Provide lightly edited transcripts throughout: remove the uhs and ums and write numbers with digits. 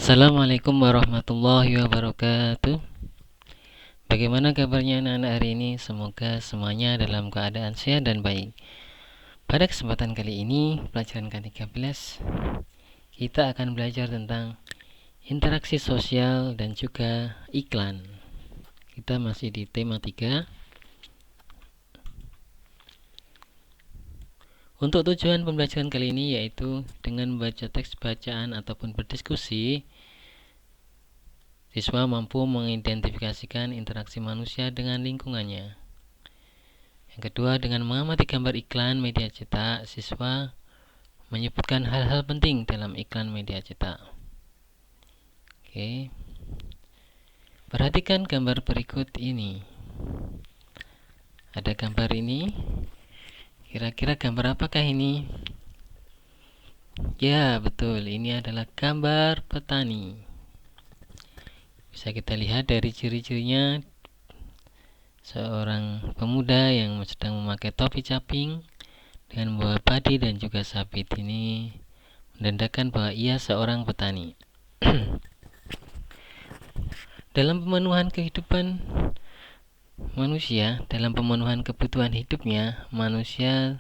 Assalamualaikum warahmatullahi wabarakatuh. Bagaimana kabarnya anak-anak hari ini? Semoga semuanya dalam keadaan sehat dan baik. Pada kesempatan kali ini, pelajaran ke-13, kita akan belajar tentang interaksi sosial dan juga iklan. Kita masih di tema 3. Untuk tujuan pembelajaran kali ini yaitu dengan membaca teks bacaan ataupun berdiskusi, siswa mampu mengidentifikasikan interaksi manusia dengan lingkungannya. Yang kedua, dengan mengamati gambar iklan media cetak, siswa menyebutkan hal-hal penting dalam iklan media cetak. Oke. Perhatikan gambar berikut ini. Ada gambar ini. Kira-kira gambar apakah ini? Ya, betul. Ini adalah gambar petani. Bisa kita lihat dari ciri-cirinya, seorang pemuda yang sedang memakai topi caping dengan membawa padi dan juga sabit. Ini menandakan bahwa ia seorang petani. Dalam pemenuhan kehidupan manusia, dalam pemenuhan kebutuhan hidupnya, manusia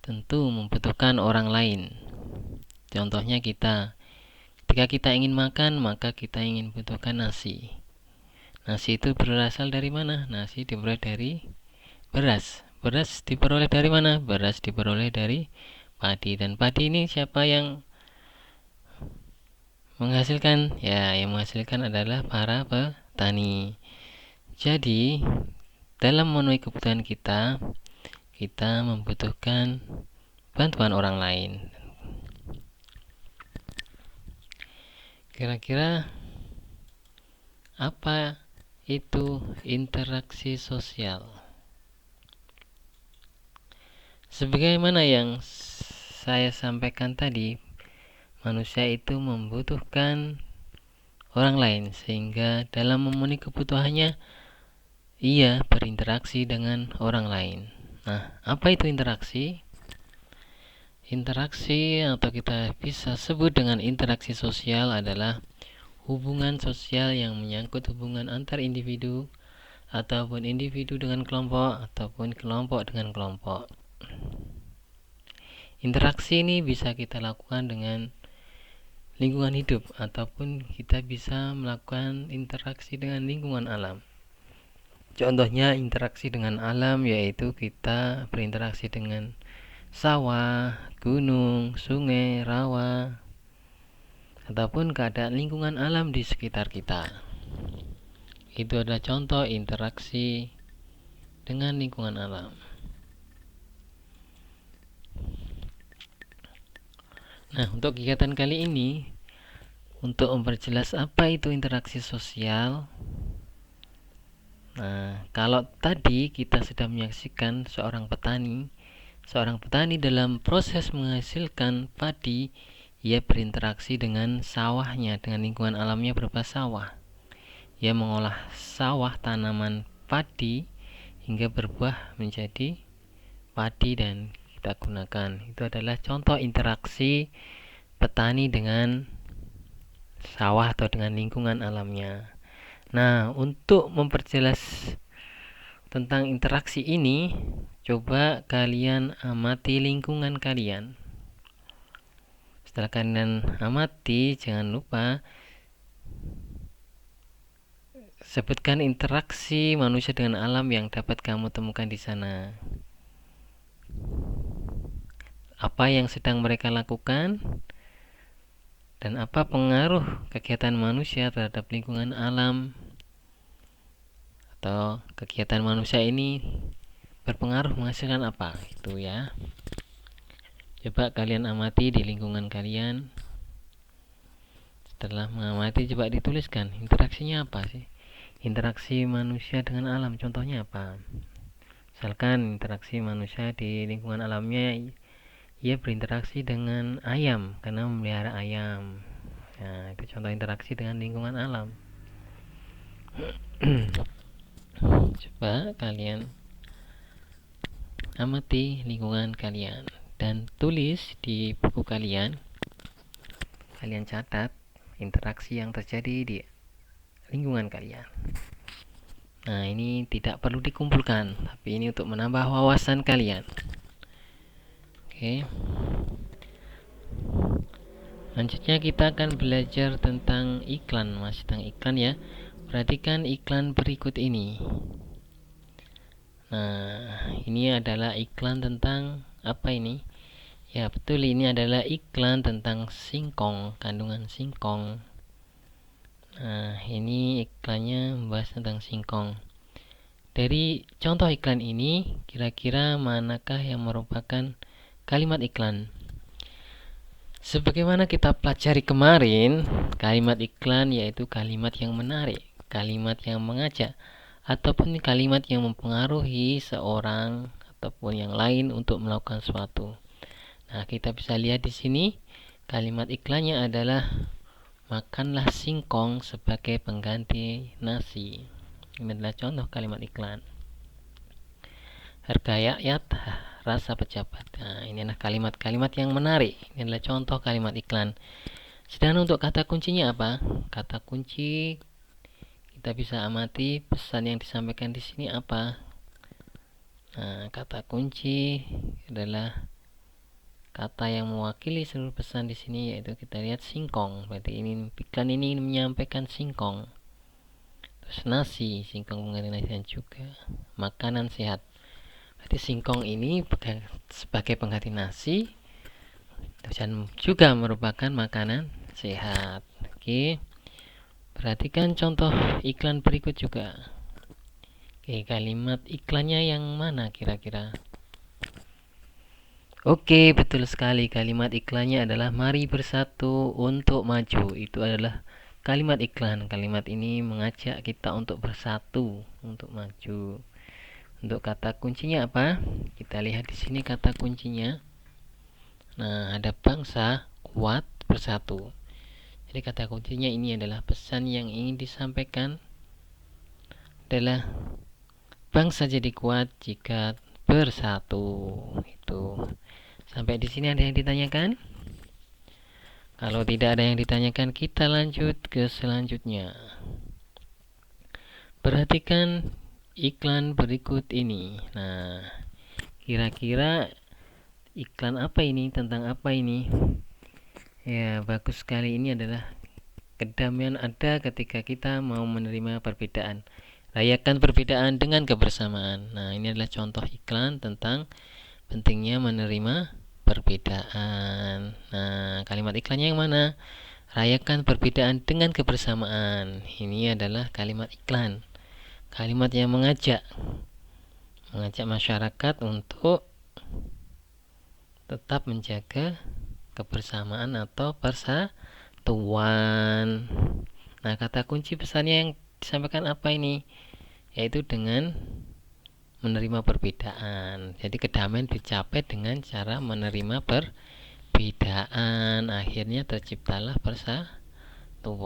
tentu membutuhkan orang lain. Contohnya kita, ketika kita ingin makan, maka kita ingin butuhkan nasi. Nasi itu berasal dari mana? Nasi diperoleh dari beras. Beras diperoleh dari mana? Beras diperoleh dari padi. Dan padi ini siapa yang menghasilkan? Ya, yang menghasilkan adalah para petani. Jadi, dalam memenuhi kebutuhan kita, kita membutuhkan bantuan orang lain. Kira-kira apa itu interaksi sosial? Sebagaimana yang saya sampaikan tadi, manusia itu membutuhkan orang lain, sehingga dalam memenuhi kebutuhannya ia berinteraksi dengan orang lain. Nah, apa itu interaksi? Interaksi atau kita bisa sebut dengan interaksi sosial adalah hubungan sosial yang menyangkut hubungan antar individu ataupun individu dengan kelompok ataupun kelompok dengan kelompok. Interaksi ini bisa kita lakukan dengan lingkungan hidup ataupun kita bisa melakukan interaksi dengan lingkungan alam. Contohnya interaksi dengan alam yaitu kita berinteraksi dengan sawah, gunung, sungai, rawa, ataupun keadaan lingkungan alam di sekitar kita. Itu adalah contoh interaksi dengan lingkungan alam. Nah, untuk kegiatan kali ini, untuk memperjelas apa itu interaksi sosial, nah, kalau tadi kita sudah menyaksikan seorang petani dalam proses menghasilkan padi, ia berinteraksi dengan sawahnya, dengan lingkungan alamnya berupa sawah. Ia mengolah sawah tanaman padi hingga berbuah menjadi padi dan kita gunakan. Itu adalah contoh interaksi petani dengan sawah atau dengan lingkungan alamnya. Nah, untuk memperjelas tentang interaksi ini, coba kalian amati lingkungan kalian. Setelah kalian amati, jangan lupa sebutkan interaksi manusia dengan alam yang dapat kamu temukan di sana. Apa yang sedang mereka lakukan dan apa pengaruh kegiatan manusia terhadap lingkungan alam, atau kegiatan manusia ini berpengaruh menghasilkan apa, itu ya. Coba kalian amati di lingkungan kalian. Setelah mengamati, coba dituliskan interaksinya apa sih. Interaksi manusia dengan alam, contohnya apa? Misalkan interaksi manusia di lingkungan alamnya, ia berinteraksi dengan ayam karena memelihara ayam. Nah, itu contoh interaksi dengan lingkungan alam. Coba kalian amati lingkungan kalian dan tulis di buku kalian. Kalian catat interaksi yang terjadi di lingkungan kalian. Nah, ini tidak perlu dikumpulkan, tapi ini untuk menambah wawasan kalian. Oke. Selanjutnya kita akan belajar tentang iklan, masih tentang iklan ya. Perhatikan iklan berikut ini. Nah, ini adalah iklan tentang apa ini? Ya, betul, ini adalah iklan tentang singkong, kandungan singkong. Nah, ini iklannya membahas tentang singkong. Dari contoh iklan ini, kira-kira manakah yang merupakan kalimat iklan? Sebagaimana kita pelajari kemarin, kalimat iklan yaitu kalimat yang menarik, kalimat yang mengajak, ataupun kalimat yang mempengaruhi seorang ataupun yang lain untuk melakukan sesuatu. Nah, kita bisa lihat di sini kalimat iklannya adalah makanlah singkong sebagai pengganti nasi. Ini adalah contoh kalimat iklan. Harga rakyat, rasa pejabat. Nah, ini adalah kalimat-kalimat yang menarik. Ini adalah contoh kalimat iklan. Sedangkan untuk kata kuncinya apa? Kata kunci kita bisa amati pesan yang disampaikan di sini apa. Nah, kata kunci adalah kata yang mewakili seluruh pesan di sini, yaitu kita lihat singkong. Berarti ini iklan ini menyampaikan singkong. Terus nasi, singkong mengandung nasi, dan juga makanan sehat. Berarti singkong ini sebagai pengganti nasi dan juga merupakan makanan sehat. Oke. Perhatikan contoh iklan berikut juga. Oke, kalimat iklannya yang mana kira-kira? Oke, betul sekali. Kalimat iklannya adalah mari bersatu untuk maju. Itu adalah kalimat iklan. Kalimat ini mengajak kita untuk bersatu, untuk maju. Untuk kata kuncinya apa? Kita lihat di sini kata kuncinya. Nah, ada bangsa kuat bersatu. Jadi kata kuncinya ini adalah pesan yang ingin disampaikan adalah bangsa jadi kuat jika bersatu. Itu. Sampai di sini ada yang ditanyakan? Kalau tidak ada yang ditanyakan, kita lanjut ke selanjutnya. Perhatikan iklan berikut ini. Nah, kira-kira iklan apa ini? Tentang apa ini? Ya, bagus sekali. Ini adalah kedamaian ada ketika kita mau menerima perbedaan. Rayakan perbedaan dengan kebersamaan. Nah, ini adalah contoh iklan tentang pentingnya menerima perbedaan. Nah, kalimat iklannya yang mana? Rayakan perbedaan dengan kebersamaan. Ini adalah kalimat iklan. Kalimat yang mengajak masyarakat untuk tetap menjaga kebersamaan atau persatuan. Nah, kata kunci pesannya yang disampaikan apa ini? Yaitu dengan menerima perbedaan. Jadi kedamaian dicapai dengan cara menerima perbedaan. Akhirnya terciptalah persatuan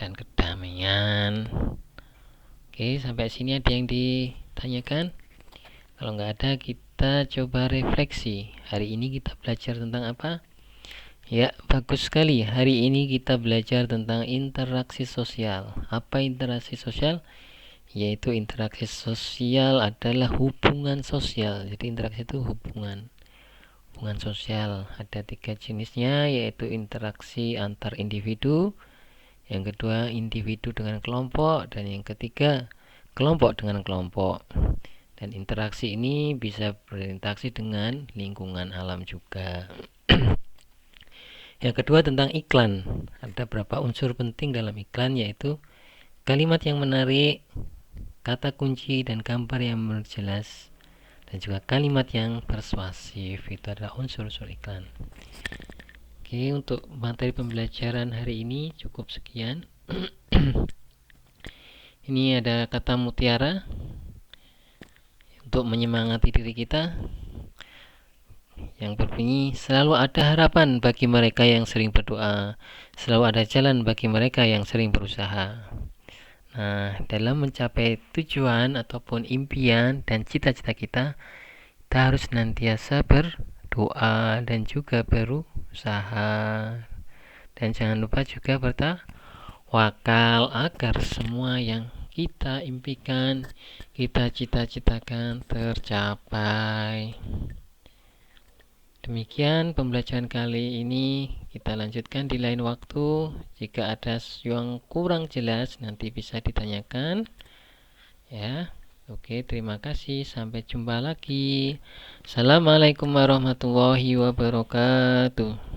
dan kedamaian. Oke, sampai sini ada yang ditanyakan? Kalau nggak ada, kita coba refleksi. Hari ini kita belajar tentang apa? Ya, bagus sekali. Hari ini kita belajar tentang interaksi sosial. Apa interaksi sosial? Yaitu interaksi sosial adalah hubungan sosial. Jadi interaksi itu hubungan sosial. Ada 3 jenisnya, yaitu interaksi antar individu, yang kedua individu dengan kelompok, dan yang ketiga kelompok dengan kelompok. Dan interaksi ini bisa berinteraksi dengan lingkungan alam juga. Yang kedua tentang iklan. Ada beberapa unsur penting dalam iklan, yaitu kalimat yang menarik, kata kunci dan gambar yang jelas, dan juga kalimat yang persuasif. Itu adalah unsur-unsur iklan. Oke, untuk materi pembelajaran hari ini cukup sekian. Ini ada kata mutiara untuk menyemangati diri kita yang berbunyi, selalu ada harapan bagi mereka yang sering berdoa, selalu ada jalan bagi mereka yang sering berusaha. Nah, dalam mencapai tujuan ataupun impian dan cita-cita kita harus senantiasa berdoa dan juga berusaha. Dan jangan lupa juga bertawakal agar semua yang kita impikan, kita cita-citakan tercapai. Demikian pembelajaran kali ini, kita lanjutkan di lain waktu. Jika ada yang kurang jelas nanti bisa ditanyakan ya. Oke, terima kasih, sampai jumpa lagi. Assalamualaikum warahmatullahi wabarakatuh.